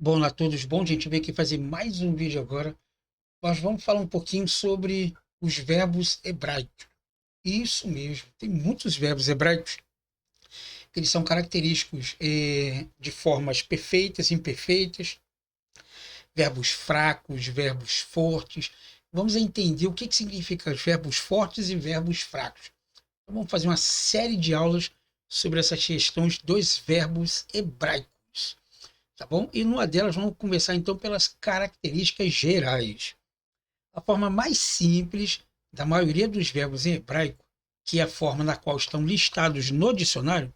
Bom, olá a todos, bom, gente, veio aqui fazer mais um vídeo agora. Nós vamos falar um pouquinho sobre os verbos hebraicos. Isso mesmo, tem muitos verbos hebraicos que eles são característicos de formas perfeitas, imperfeitas, verbos fracos, verbos fortes. Vamos entender o que significa os verbos fortes e verbos fracos. Então, vamos fazer uma série de aulas sobre essas questões dos verbos hebraicos, tá bom? E numa delas vamos começar então pelas características gerais. A forma mais simples da maioria dos verbos em hebraico, que é a forma na qual estão listados no dicionário,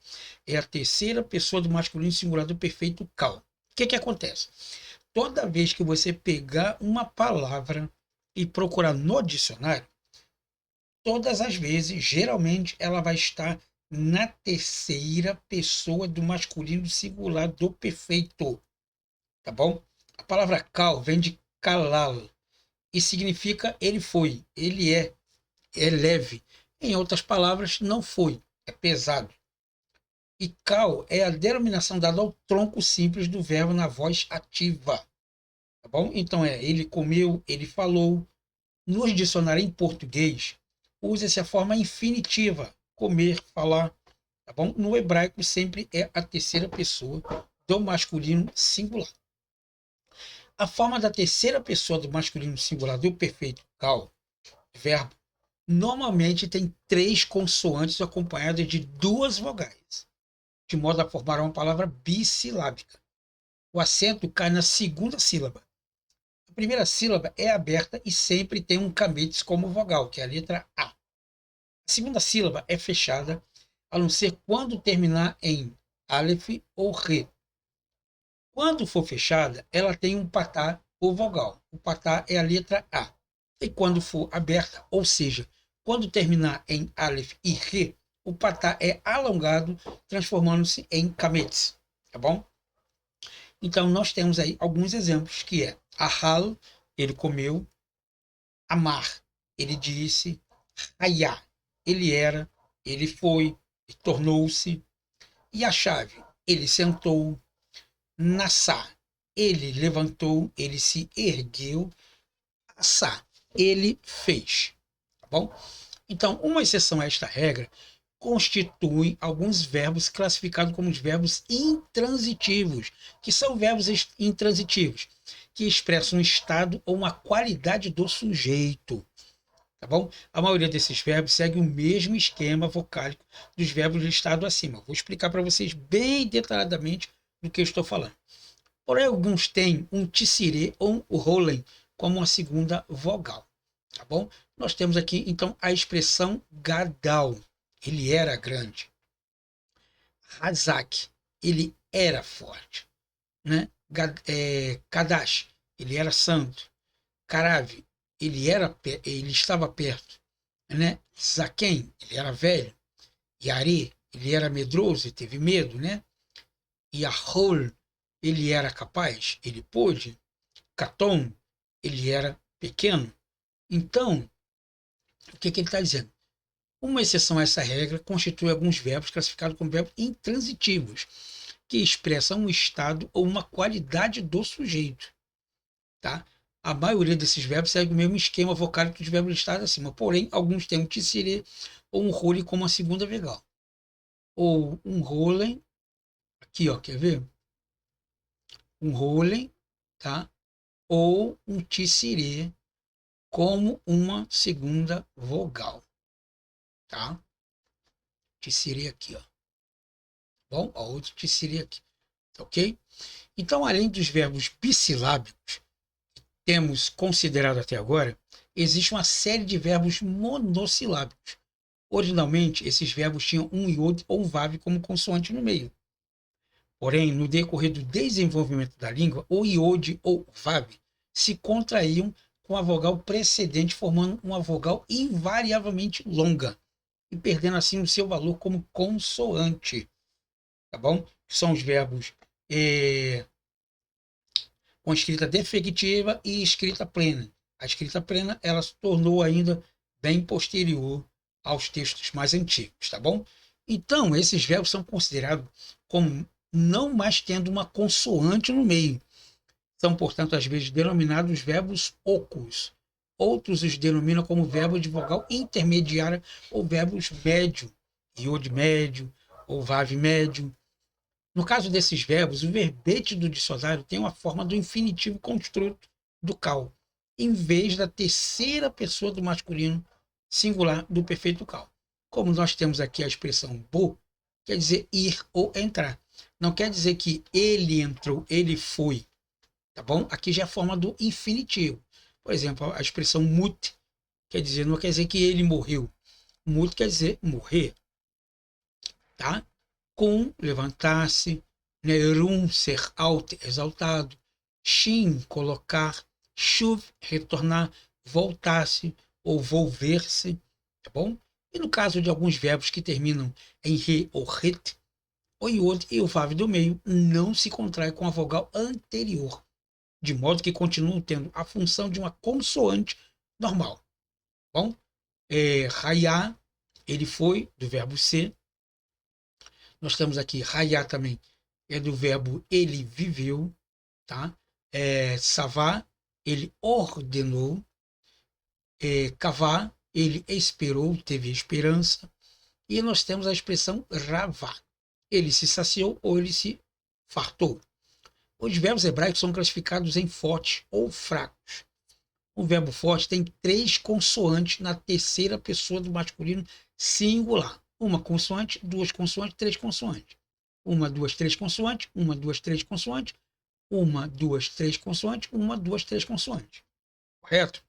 é a terceira pessoa do masculino singular do perfeito cal. O que acontece? Toda vez que você pegar uma palavra e procurar no dicionário, todas as vezes, geralmente, ela vai estar na terceira pessoa do masculino singular do perfeito, tá bom? A palavra cal vem de kalal, e significa ele foi, ele é leve. Em outras palavras, não foi, é pesado. E cal é a denominação dada ao tronco simples do verbo na voz ativa, tá bom? Então ele comeu, ele falou. Nos dicionários em português, usa-se a forma infinitiva, comer, falar, tá bom? No hebraico sempre é a terceira pessoa do masculino singular. A forma da terceira pessoa do masculino singular do perfeito cal, verbo, normalmente tem três consoantes acompanhadas de duas vogais, de modo a formar uma palavra bissilábica. O acento cai na segunda sílaba. A primeira sílaba é aberta e sempre tem um cametes como vogal, que é a letra A. A segunda sílaba é fechada, a não ser quando terminar em Aleph ou Re. Quando for fechada, ela tem um patá ou vogal. O patá é a letra A. E quando for aberta, ou seja, quando terminar em Aleph e Re, o patá é alongado, transformando-se em cametes, tá bom? Então, nós temos aí alguns exemplos, que é Ahal, ele comeu, Amar, ele disse, Hayá, ele era, ele foi, tornou-se, e a chave, ele sentou, Nassá, ele levantou, ele se ergueu, Assá, ele fez, tá bom? Então, uma exceção a esta regra constitui alguns verbos classificados como os verbos intransitivos, que são verbos intransitivos, que expressam um estado ou uma qualidade do sujeito, tá bom? A maioria desses verbos segue o mesmo esquema vocálico dos verbos listados acima. Vou explicar para vocês bem detalhadamente do que eu estou falando. Porém, alguns têm um tissirê ou um rolem como uma segunda vogal, tá bom? Nós temos aqui, então, a expressão gadal. Ele era grande. Hazak, ele era forte, né? Kadash, ele era santo. Karav, ele estava perto, né? Zaquem, ele era velho. Yari, ele era medroso e teve medo, né? Yahol, ele era capaz, ele pôde. Caton, ele era pequeno. Então, o que ele está dizendo? Uma exceção a essa regra constitui alguns verbos classificados como verbos intransitivos, que expressam um estado ou uma qualidade do sujeito. Tá? A maioria desses verbos segue o mesmo esquema vocálico dos verbos listados acima, porém, alguns têm um tissirê ou um role como a segunda vogal. Ou um rolen, aqui, ó, quer ver? Um rolen, tá? Ou um tissirê como uma segunda vogal, tá? Tissirê aqui, ó. Bom, ó, outro tissirê aqui, ok? Então, além dos verbos bissilábicos, temos considerado até agora, existe uma série de verbos monossilábicos. Originalmente, esses verbos tinham um iode ou um vav como consoante no meio. Porém, no decorrer do desenvolvimento da língua, o iode ou vav se contraíam com a vogal precedente, formando uma vogal invariavelmente longa e perdendo assim o seu valor como consoante, tá bom? São os verbos com escrita defectiva e escrita plena. A escrita plena ela se tornou ainda bem posterior aos textos mais antigos, tá bom? Então, esses verbos são considerados como não mais tendo uma consoante no meio. São, portanto, às vezes denominados verbos ocos. Outros os denominam como verbos de vogal intermediária ou verbos médio, iod médio ou vav médio. No caso desses verbos, o verbete do dicionário tem uma forma do infinitivo construto do cal, em vez da terceira pessoa do masculino singular do perfeito cal. Como nós temos aqui a expressão bo, quer dizer ir ou entrar. Não quer dizer que ele entrou, ele foi, tá bom? Aqui já é a forma do infinitivo. Por exemplo, a expressão mut quer dizer, não quer dizer que ele morreu. Mut quer dizer morrer, tá? Com, levantar-se, nerum, ser alto, exaltado, shin, colocar, shuv, retornar, voltar-se ou volver-se, tá bom? E no caso de alguns verbos que terminam em re ou ret, o iod e o vav do meio não se contrai com a vogal anterior, de modo que continuam tendo a função de uma consoante normal. Bom, raiá, ele foi, do verbo ser. Nós temos aqui raiá também, é do verbo ele viveu, tá? Savá, ele ordenou. Kavá, ele esperou, teve esperança. E nós temos a expressão ravá, ele se saciou ou ele se fartou. Os verbos hebraicos são classificados em fortes ou fracos. O verbo forte tem 3 consoantes na terceira pessoa do masculino singular. Uma consoante, 2 consoantes, 3 consoantes. 1, 2, 3 consoantes, 1, 2, 3 consoantes, 1, 2, 3 consoantes, 1, 2, 3 consoantes. Correto?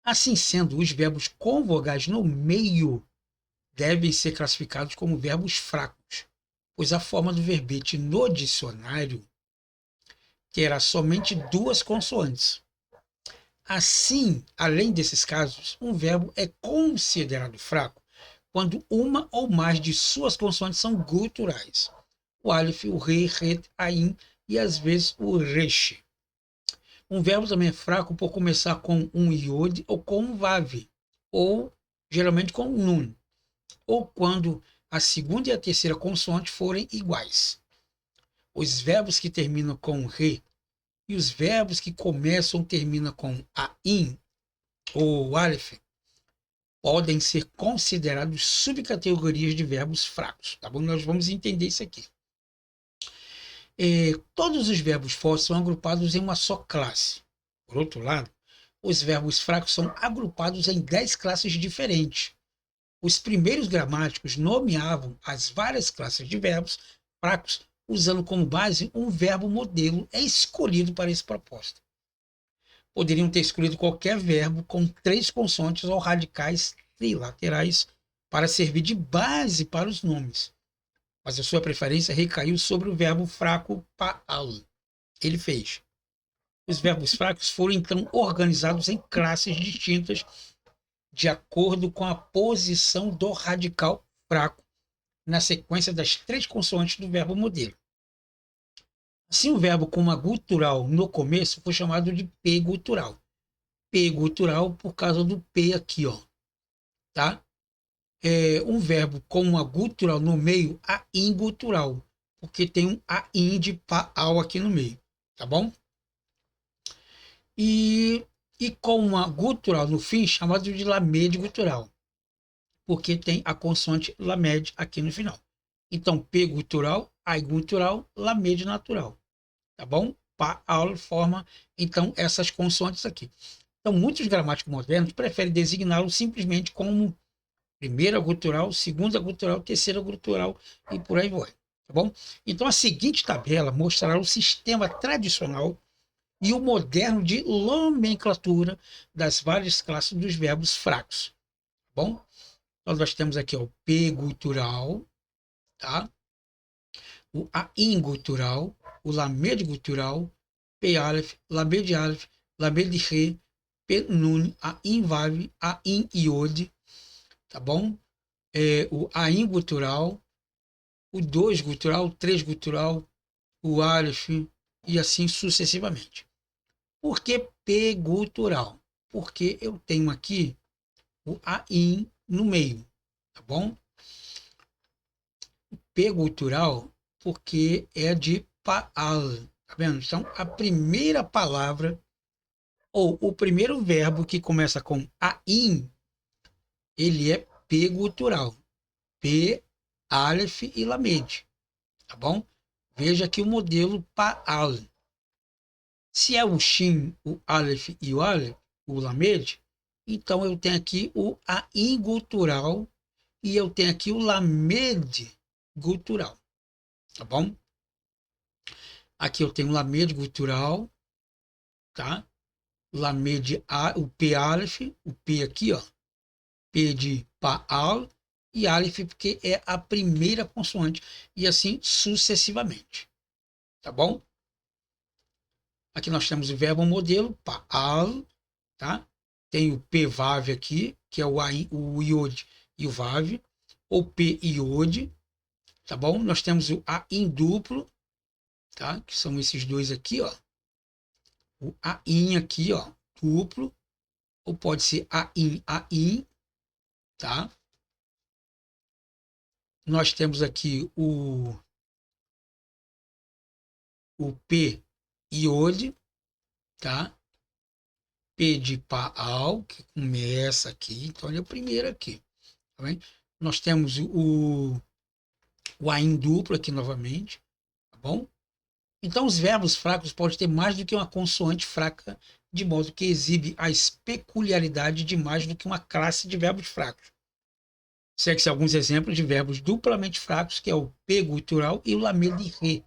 Assim sendo, os verbos com vogais no meio devem ser classificados como verbos fracos, pois a forma do verbete no dicionário terá somente 2 consoantes. Assim, além desses casos, um verbo é considerado fraco quando uma ou mais de suas consoantes são guturais. O alif, o re, ret, ain e às vezes o resh. Um verbo também é fraco por começar com um iod ou com um vav, ou geralmente com um nun, ou quando a segunda e a terceira consoante forem iguais. Os verbos que terminam com re e os verbos que começam ou terminam com ain ou aleph podem ser considerados subcategorias de verbos fracos, tá bom? Nós vamos entender isso aqui. Todos os verbos fortes são agrupados em uma só classe. Por outro lado, os verbos fracos são agrupados em 10 classes diferentes. Os primeiros gramáticos nomeavam as várias classes de verbos fracos usando como base um verbo modelo escolhido para esse propósito. Poderiam ter escolhido qualquer verbo com 3 consoantes ou radicais trilaterais para servir de base para os nomes. Mas a sua preferência recaiu sobre o verbo fraco pa'al. Ele fez. Os verbos fracos foram então organizados em classes distintas de acordo com a posição do radical fraco na sequência das 3 consoantes do verbo modelo. Assim, o verbo com uma gutural no começo foi chamado de P gutural. P gutural por causa do P aqui, ó, tá? Um verbo com uma gutural no meio, a gutural, porque tem um AIN de paal aqui no meio, tá bom? E com uma gutural no fim, chamado de lamed gutural, porque tem a consoante lamed aqui no final. Então, P gutural, I gutural, lamed natural, tá bom? Paal forma, então, essas consoantes aqui. Então, muitos gramáticos modernos preferem designá-lo simplesmente como primeira gutural, segunda gutural, terceira gutural e por aí vai, tá bom? Então, a seguinte tabela mostrará o sistema tradicional e o moderno de nomenclatura das várias classes dos verbos fracos, tá bom? Então, nós temos aqui ó, o P gutural, tá? O AIN gutural, o lamed gutural, P aleph, lamed aleph, lamed re, P nun, AIN vav, AIN iod, tá bom? O AIN gutural, o 2 gutural, o 3 gutural, o aleph e assim sucessivamente. Por que P gutural? Porque eu tenho aqui o AIN no meio, tá bom? P gutural porque é de Paal, Tá vendo? Então, a primeira palavra ou o primeiro verbo que começa com ain, ele é P gutural. P, Aleph e Lamed. Tá bom? Veja aqui o modelo Pa'al. Se é o Shin, o Aleph e o Aleph, o Lamed, então eu tenho aqui o Ain gutural e eu tenho aqui o Lamed gutural. Tá bom? Aqui eu tenho o Lamed gutural, tá? Lamed, o P Aleph, o P aqui, ó. P de Pa'al e Aleph porque é a primeira consoante e assim sucessivamente. Tá bom? Aqui nós temos o verbo modelo, Pa'al, tá? Tem o P Vav aqui, que é o Iod e o Vav, ou P Iod, tá bom? Nós temos o A em duplo, tá? Que são esses dois aqui, ó. O A in aqui, ó, duplo, ou pode ser A in, tá? Nós temos aqui o P Iod, tá? P de Paal, que começa aqui, então ele é o primeiro aqui, tá bem? Nós temos o A em duplo aqui novamente, tá bom? Então os verbos fracos podem ter mais do que uma consoante fraca, de modo que exibe as peculiaridades de mais do que uma classe de verbos fracos. Segue-se alguns exemplos de verbos duplamente fracos, que é o P gutural e o lamer de re,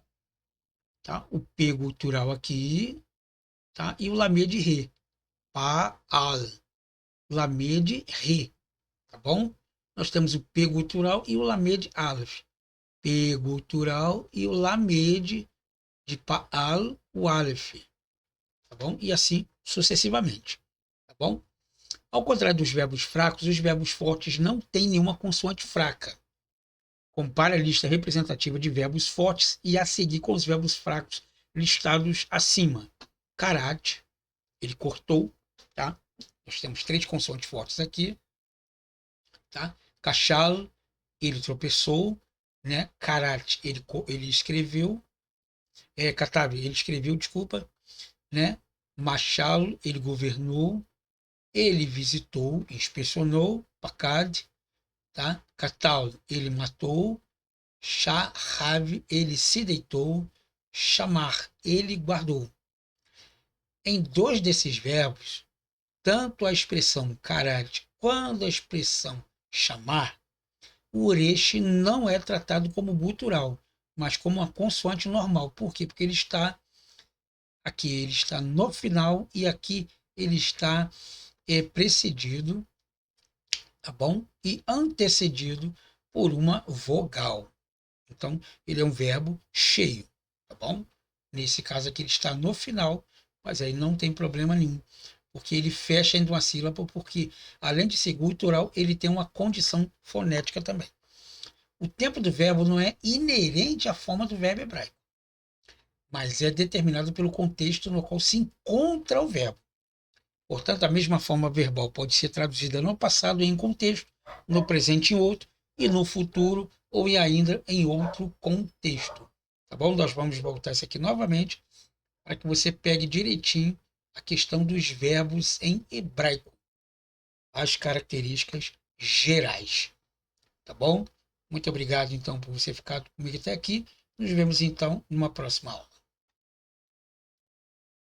tá? O P gutural aqui, tá? E o lamer de re. Pa-al. Lamed Re, tá bom? Nós temos o P gutural e o Lamed Aleph. P gutural e o Lamed de Pa'al, o Aleph, tá bom? E assim sucessivamente, tá bom? Ao contrário dos verbos fracos, os verbos fortes não têm nenhuma consoante fraca. Compare a lista representativa de verbos fortes e a seguir com os verbos fracos listados acima. Karat, ele cortou, tá? Nós temos 3 consoantes fortes aqui, tá? Cachal, ele tropeçou, né? Karat, ele escreveu, Katabi, ele escreveu, desculpa, né? Machal, ele governou, ele visitou, inspecionou, Pakad, tá? Katal, ele matou, Shahav, ele se deitou, chamar, ele guardou. Em 2 desses verbos, tanto a expressão karat quanto a expressão chamar, o ureche não é tratado como gutural, mas como uma consoante normal. Por quê? Porque ele está aqui, ele está no final e aqui ele está precedido, tá bom? E antecedido por uma vogal. Então, ele é um verbo cheio, tá bom? Nesse caso aqui ele está no final, mas aí não tem problema nenhum, porque ele fecha em uma sílaba, porque além de ser gutural, ele tem uma condição fonética também. O tempo do verbo não é inerente à forma do verbo hebraico, mas é determinado pelo contexto no qual se encontra o verbo. Portanto, a mesma forma verbal pode ser traduzida no passado em contexto, no presente em outro, e no futuro ou ainda em outro contexto. Tá bom? Nós vamos voltar isso aqui novamente para que você pegue direitinho a questão dos verbos em hebraico, as características gerais. Tá bom? Muito obrigado, então, por você ficar comigo até aqui. Nos vemos, então, numa próxima aula.